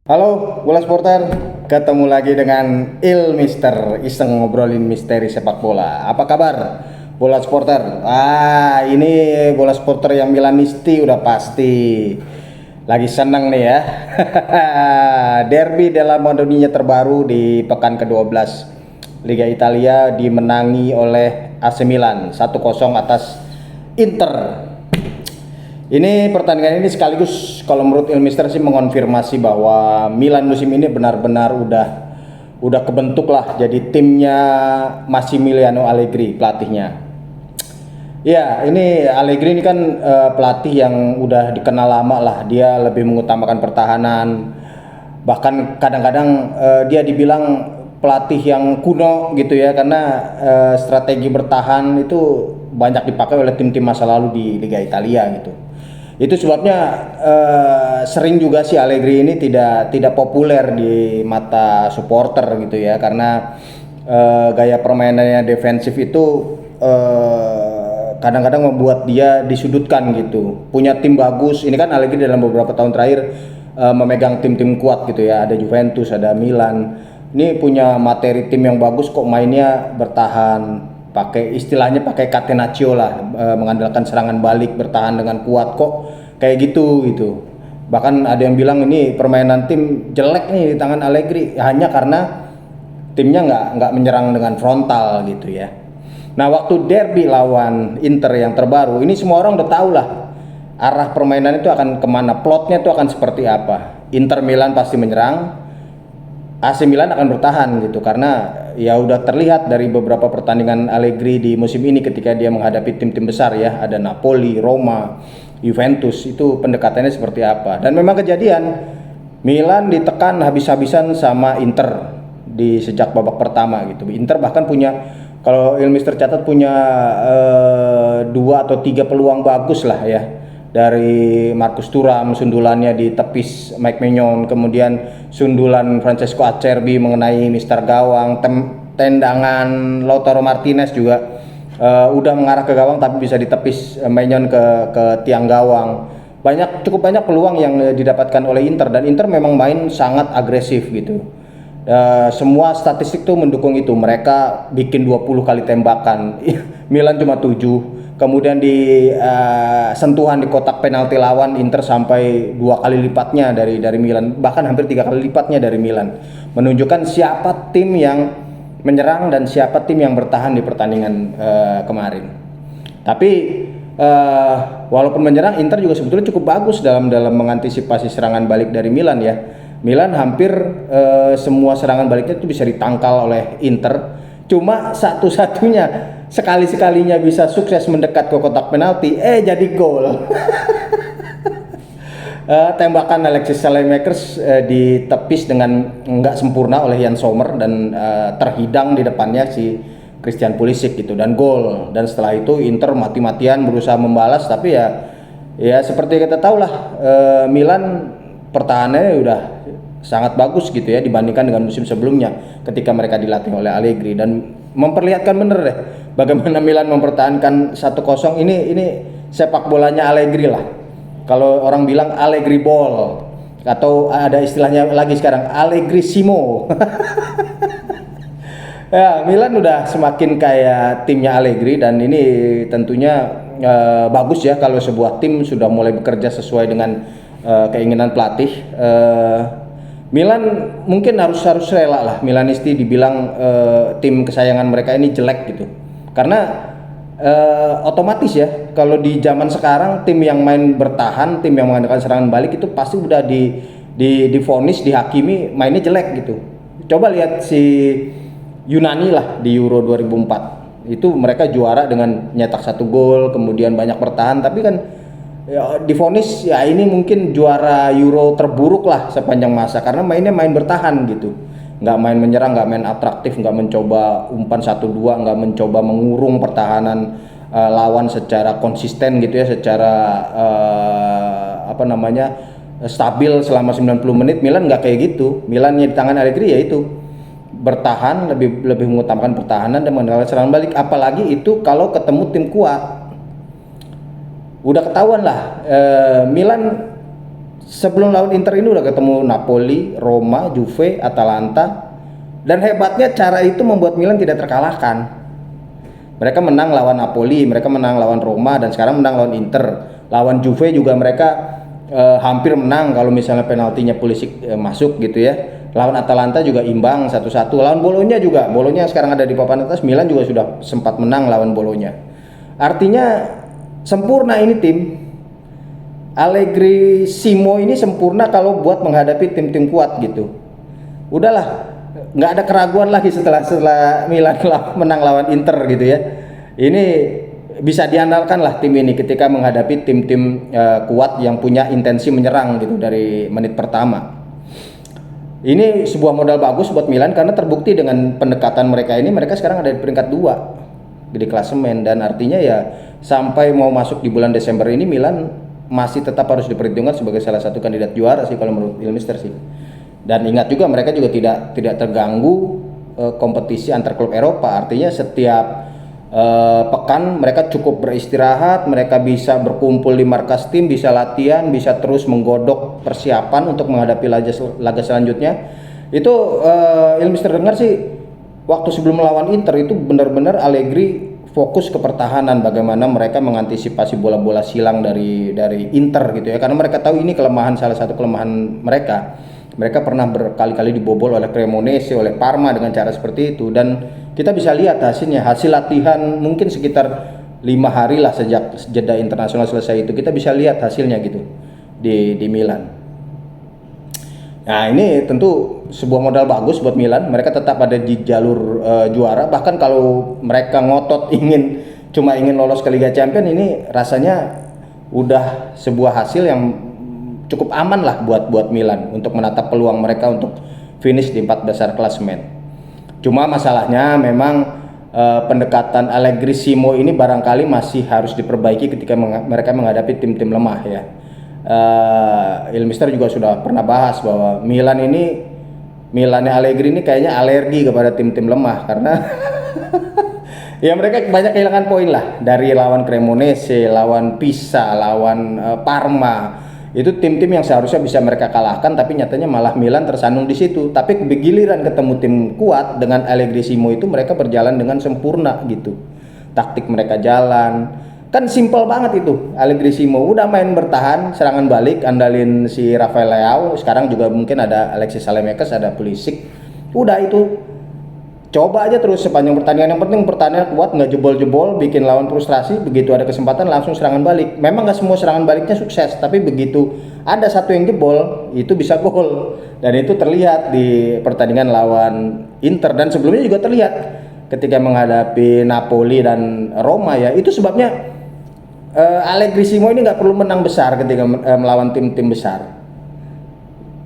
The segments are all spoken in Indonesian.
Halo, bola supporter. Ketemu lagi dengan Mister Iseng ngobrolin misteri sepak bola. Apa kabar, bola supporter? Ini bola supporter yang Milanisti udah pasti lagi seneng nih ya. Derby della Madonnina terbaru di pekan ke-12 Liga Italia dimenangi oleh AC Milan 1-0 atas Inter. Ini pertandingan ini sekaligus kalau menurut Mister sih mengonfirmasi bahwa Milan musim ini benar-benar udah kebentuk lah jadi timnya Massimiliano Allegri pelatihnya. Ya, ini Allegri ini kan pelatih yang udah dikenal lama lah. Dia lebih mengutamakan pertahanan. Bahkan kadang-kadang dia dibilang pelatih yang kuno gitu ya karena strategi bertahan itu banyak dipakai oleh tim-tim masa lalu di Liga Italia gitu. Itu sebabnya sering juga si Allegri ini tidak populer di mata supporter gitu ya karena gaya permainannya defensif itu kadang-kadang membuat dia disudutkan gitu. Punya tim bagus, ini kan Allegri dalam beberapa tahun terakhir memegang tim-tim kuat gitu ya. Ada Juventus, ada Milan. Ini punya materi tim yang bagus kok mainnya bertahan, pakai istilahnya pakai catenaccio lah, mengandalkan serangan balik bertahan dengan kuat kok kayak gitu. Bahkan ada yang bilang ini permainan tim jelek nih di tangan Allegri hanya karena timnya nggak menyerang dengan frontal gitu ya. Nah, waktu derby lawan Inter yang terbaru, ini semua orang udah tahu lah arah permainan itu akan kemana, plotnya itu akan seperti apa. Inter Milan pasti menyerang, AC Milan akan bertahan gitu karena ya udah terlihat dari beberapa pertandingan Allegri di musim ini ketika dia menghadapi tim-tim besar ya, ada Napoli, Roma, Juventus, itu pendekatannya seperti apa. Dan memang kejadian Milan ditekan habis-habisan sama Inter di sejak babak pertama gitu. Inter bahkan punya, kalau Mister catat punya 2 atau 3 peluang bagus lah ya, dari Marcus Thuram sundulannya di tepis Mike Maignan, kemudian sundulan Francesco Acerbi mengenai Mister gawang, tendangan Lautaro Martinez juga udah mengarah ke gawang tapi bisa ditepis Maignan ke tiang gawang. Cukup banyak peluang yang didapatkan oleh Inter dan Inter memang main sangat agresif gitu. Semua statistik tuh mendukung itu. Mereka bikin 20 kali tembakan. Milan cuma 7. Kemudian di sentuhan di kotak penalti lawan Inter sampai 2 kali lipatnya dari Milan, bahkan hampir 3 kali lipatnya dari Milan. Menunjukkan siapa tim yang menyerang dan siapa tim yang bertahan di pertandingan kemarin. Tapi walaupun menyerang, Inter juga sebetulnya cukup bagus dalam mengantisipasi serangan balik dari Milan ya. Milan hampir semua serangan baliknya itu bisa ditangkal oleh Inter. Cuma satu-satunya sekali-sekalinya bisa sukses mendekat ke kotak penalti, jadi gol. Tembakan Alexis Saelemaekers ditepis dengan nggak sempurna oleh Jan Sommer dan terhidang di depannya si Christian Pulisic gitu dan gol. Dan setelah itu Inter mati-matian berusaha membalas tapi ya seperti kita tahu lah, Milan pertahanannya udah sangat bagus gitu ya dibandingkan dengan musim sebelumnya ketika mereka dilatih oleh Allegri, dan memperlihatkan bener deh bagaimana Milan mempertahankan 1-0. Ini sepak bolanya Allegri lah. Kalau orang bilang Allegri ball, atau ada istilahnya lagi sekarang Allegrissimo. Ya, Milan udah semakin kayak timnya Allegri dan ini tentunya bagus ya kalau sebuah tim sudah mulai bekerja sesuai dengan keinginan pelatih. Milan mungkin harus rela lah Milanisti dibilang tim kesayangan mereka ini jelek gitu. Karena otomatis ya kalau di zaman sekarang tim yang main bertahan, tim yang mengandalkan serangan balik itu pasti udah divonis, dihakimi mainnya jelek gitu. Coba lihat si Yunani lah di Euro 2004. Itu mereka juara dengan nyetak 1 gol, kemudian banyak bertahan tapi kan ya, divonis ya ini mungkin juara Euro terburuk lah sepanjang masa karena mainnya main bertahan gitu, nggak main menyerang, nggak main atraktif, nggak mencoba umpan 1-2, nggak mencoba mengurung pertahanan lawan secara konsisten gitu ya, secara stabil selama 90 menit. Milan nggak kayak gitu. Milannya di tangan Allegri ya itu bertahan, lebih mengutamakan pertahanan dan mengandalkan serangan balik, apalagi itu kalau ketemu tim kuat. Udah ketahuan lah, Milan Sebelum lawan Inter ini udah ketemu Napoli, Roma, Juve, Atalanta, dan hebatnya cara itu membuat Milan tidak terkalahkan. Mereka menang lawan Napoli, mereka menang lawan Roma, dan sekarang menang lawan Inter. Lawan Juve juga mereka hampir menang kalau misalnya penaltinya Pulisic masuk gitu ya. Lawan Atalanta juga imbang 1-1. Lawan Bolonya juga, Bolonya sekarang ada di papan atas. Milan juga sudah sempat menang lawan Bolonya. Artinya sempurna ini tim. Allegri Simo ini sempurna kalau buat menghadapi tim-tim kuat gitu. Udahlah, nggak ada keraguan lagi setelah Milan menang lawan Inter gitu ya. Ini bisa diandalkan lah tim ini ketika menghadapi tim-tim kuat yang punya intensi menyerang gitu dari menit pertama. Ini sebuah modal bagus buat Milan karena terbukti dengan pendekatan mereka ini, mereka sekarang ada di peringkat 2 di klasemen, dan artinya ya sampai mau masuk di bulan Desember ini Milan masih tetap harus diperhitungkan sebagai salah satu kandidat juara sih kalau menurut Ilmister sih. Dan ingat juga mereka juga tidak terganggu kompetisi antar klub Eropa. Artinya setiap pekan mereka cukup beristirahat, mereka bisa berkumpul di markas tim, bisa latihan, bisa terus menggodok persiapan untuk menghadapi laga selanjutnya. Itu Ilmister dengar sih waktu sebelum melawan Inter itu benar-benar Allegri fokus ke pertahanan, bagaimana mereka mengantisipasi bola-bola silang dari Inter gitu ya, karena mereka tahu ini salah satu kelemahan mereka. Mereka pernah berkali-kali dibobol oleh Cremonese, oleh Parma dengan cara seperti itu, dan kita bisa lihat hasilnya. Hasil latihan mungkin sekitar 5 hari lah sejak jeda internasional selesai itu, kita bisa lihat hasilnya gitu di Milan. Nah ini tentu sebuah modal bagus buat Milan. Mereka tetap ada di jalur juara. Bahkan kalau mereka ngotot cuma ingin lolos ke Liga Champions, ini rasanya udah sebuah hasil yang cukup aman lah buat Milan untuk menatap peluang mereka untuk finish di 4 besar klasemen. Cuma masalahnya memang pendekatan Allegri Simo ini barangkali masih harus diperbaiki ketika mereka menghadapi tim-tim lemah ya. Ilmister juga sudah pernah bahas bahwa Milannya Allegri ini kayaknya alergi kepada tim-tim lemah karena ya mereka banyak kehilangan poin lah dari lawan Cremonese, lawan Pisa, lawan Parma. Itu tim-tim yang seharusnya bisa mereka kalahkan, tapi nyatanya malah Milan tersandung di situ. Tapi giliran ketemu tim kuat dengan Allegri Simo itu mereka berjalan dengan sempurna gitu. Taktik mereka jalan. Kan simpel banget itu. Allegri Simo udah main bertahan, serangan balik andalin si Rafael Leao, sekarang juga mungkin ada Alexis Saelemaekers, ada Pulisic. Udah itu. Coba aja terus sepanjang pertandingan, yang penting pertandingan kuat, nggak jebol-jebol, bikin lawan frustrasi, begitu ada kesempatan langsung serangan balik. Memang nggak semua serangan baliknya sukses, tapi begitu ada satu yang jebol, itu bisa gol. Dan itu terlihat di pertandingan lawan Inter, dan sebelumnya juga terlihat ketika menghadapi Napoli dan Roma ya. Itu sebabnya Allegri Simo ini nggak perlu menang besar ketika melawan tim-tim besar.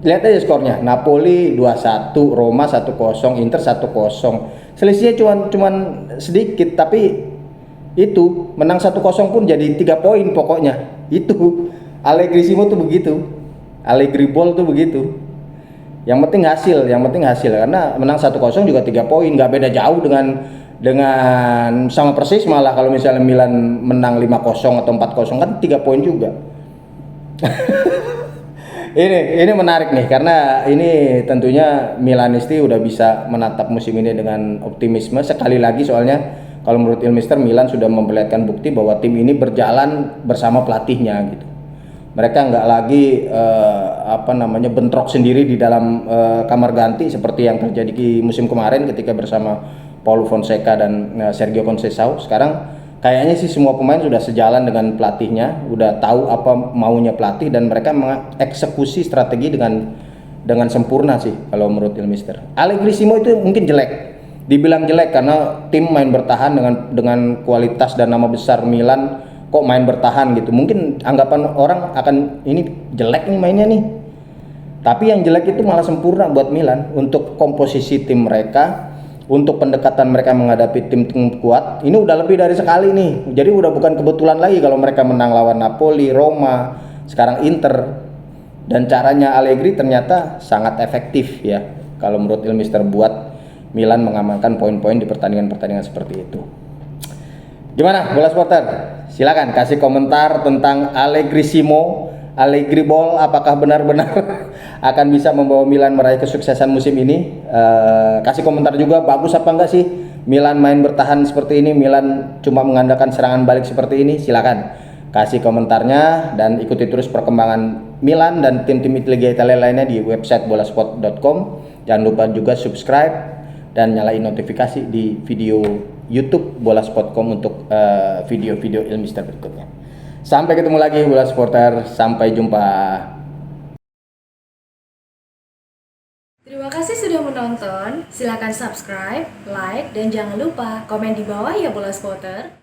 Lihat aja skornya, Napoli 2-1, Roma 1-0, Inter 1-0. Selisihnya cuman sedikit, tapi itu menang 1-0 pun jadi 3 poin pokoknya. Itu Allegri Simo tuh begitu. Allegri Ball tuh begitu. Yang penting hasil karena menang 1-0 juga 3 poin, nggak beda jauh dengan sama persis, malah kalau misalnya Milan menang 5-0 atau 4-0 kan 3 poin juga. Ini menarik nih karena ini tentunya Milanisti udah bisa menatap musim ini dengan optimisme sekali lagi, soalnya kalau menurut Ilmister Milan sudah memperlihatkan bukti bahwa tim ini berjalan bersama pelatihnya gitu. Mereka nggak lagi bentrok sendiri di dalam kamar ganti seperti yang terjadi di musim kemarin ketika bersama Paulo Fonseca dan Sergio Conceição. Sekarang kayaknya sih semua pemain sudah sejalan dengan pelatihnya, udah tahu apa maunya pelatih, dan mereka mengeksekusi strategi dengan sempurna sih kalau menurut Ilmister. Allegri Simo itu mungkin dibilang jelek karena tim main bertahan dengan kualitas dan nama besar Milan kok main bertahan gitu. Mungkin anggapan orang akan ini jelek nih mainnya nih. Tapi yang jelek itu malah sempurna buat Milan untuk komposisi tim mereka. Untuk pendekatan mereka menghadapi tim kuat, ini udah lebih dari sekali nih. Jadi udah bukan kebetulan lagi kalau mereka menang lawan Napoli, Roma, sekarang Inter. Dan caranya Allegri ternyata sangat efektif ya. Kalau menurut Ilmister buat Milan mengamankan poin-poin di pertandingan-pertandingan seperti itu. Gimana bola supporter? Silakan kasih komentar tentang Allegri Simo Allegri Ball apakah benar-benar akan bisa membawa Milan meraih kesuksesan musim ini? Kasih komentar juga, bagus apa enggak sih Milan main bertahan seperti ini, Milan cuma mengandalkan serangan balik seperti ini? Silakan kasih komentarnya dan ikuti terus perkembangan Milan dan tim-tim Liga Italia lainnya di website bolasport.com. Jangan lupa juga subscribe dan nyalain notifikasi di video YouTube bolasport.com untuk video-video Ilmister berikutnya. Sampai ketemu lagi bola supporter, sampai jumpa. Terima kasih sudah menonton. Silakan subscribe, like, dan jangan lupa komen di bawah ya bola supporter.